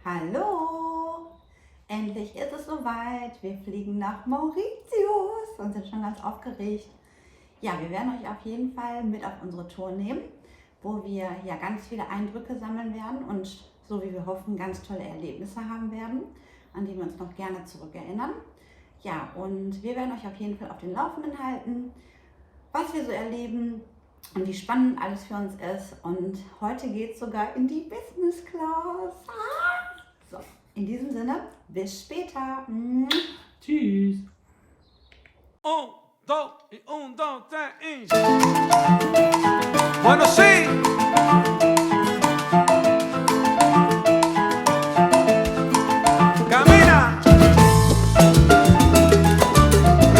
Hallo! Endlich ist es soweit. Wir fliegen nach Mauritius und sind schon ganz aufgeregt. Ja, wir werden euch auf jeden Fall mit auf unsere Tour nehmen, wo wir ja ganz viele Eindrücke sammeln werden und so wie wir hoffen, ganz tolle Erlebnisse haben werden, an die wir uns noch gerne zurückerinnern. Ja, und wir werden euch auf jeden Fall auf den Laufenden halten, was wir so erleben und wie spannend alles für uns ist. Und heute geht es sogar in die Business Class. So, in diesem Sinne, bis später. Tschüss. 1, 2 y 1, 2, 3 y... Bueno, sí. Camina.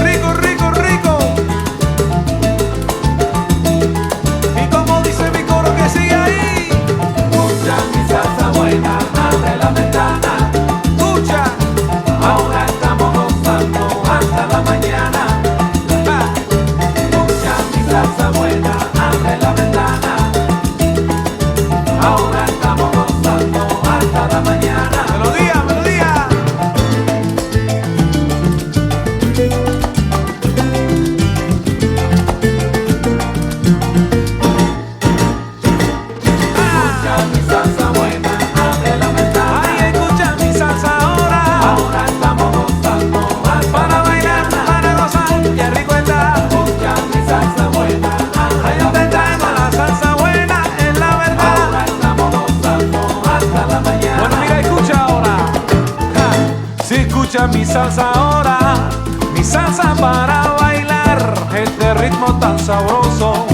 Rico, rico, rico. Y como dice mi coro que sigue ahí. Escucha mi salsa buena, abre la ventana. Escucha. Ahora estamos gozando hasta la mañana. Escucha mi salsa buena, abre la ventana. Ahora estamos gozando hasta la mañana. Melodía, melodía. Escucha mi salsa buena, abre la ventana. Ay, escucha mi salsa ahora. Ahora estamos gozando hasta Para la bailar, mañana. para gozar, qué rico está. Escucha mi salsa buena, abre Ay, la yo te traigo ventana. la salsa buena, es la Ahora verdad. estamos gozando hasta la mañana. Bueno, mira, escucha ahora. Ja. Si escucha mi salsa ahora, mi salsa para bailar, este ritmo tan sabroso,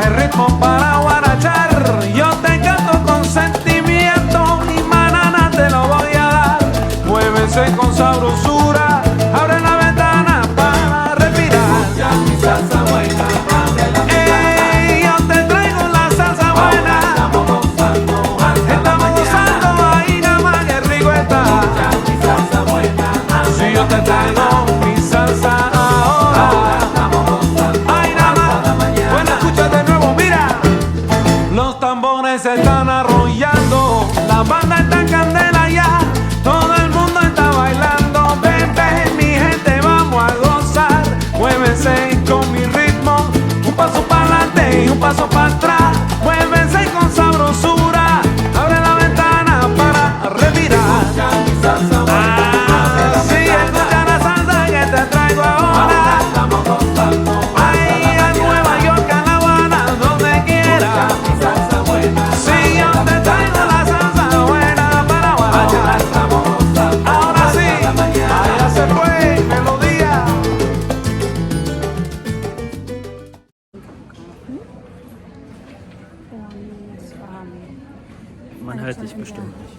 el ritmo para guarachar. Yo te canto con sentimiento y manana te lo voy a dar. Muévese con sabrosura, abre la ventana para respirar. Escucha mi salsa buena, abre la ventana. Ey, yo te traigo la salsa Ahora buena. estamos gozando hasta la Estamos mañana. gozando ahí nada más, que rico está. Escucha mi salsa buena, abre Si yo la te ventana. traigo mi salsa Ahora ahora. estamos gozando Ay, nada hasta la más. mañana. Bueno, escucha de nuevo, mira. Los tambores se están arrollando, la banda está en candela ya, todo el mundo está bailando. Ven, ven, mi gente, vamos a gozar. Muévense con mi ritmo, un paso para adelante y un paso para atrás. Muévense con sabrosura, abre la ventana para respirar. Escucha mi salsa buena, abre la Sí, escucha ventana. la salsa que te traigo Ahora ahora. estamos gozando hasta Ahí la a Nueva mañana. York, a La Habana, donde Escucha quiera. mi salsa buena, Si abre yo la te traigo ventana. la salsa buena para Ahora guarachar. estamos gozando Ahora sí, hasta la mañana. allá se fue, melodía. Man hört dich bestimmt nicht.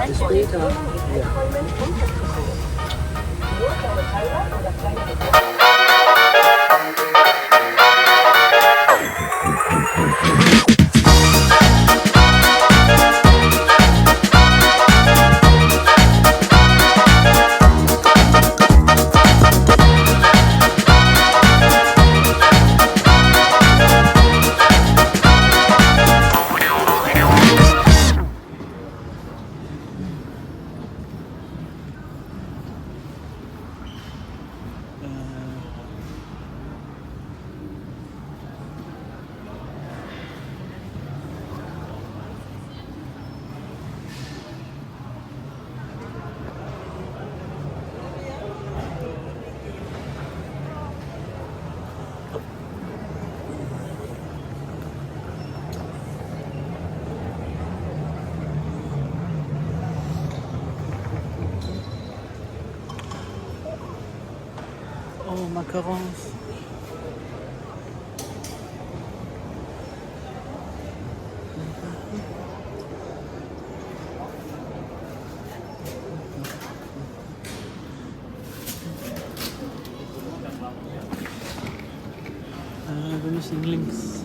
Bis später. Ja. Oh, Macarons. Wir müssen links.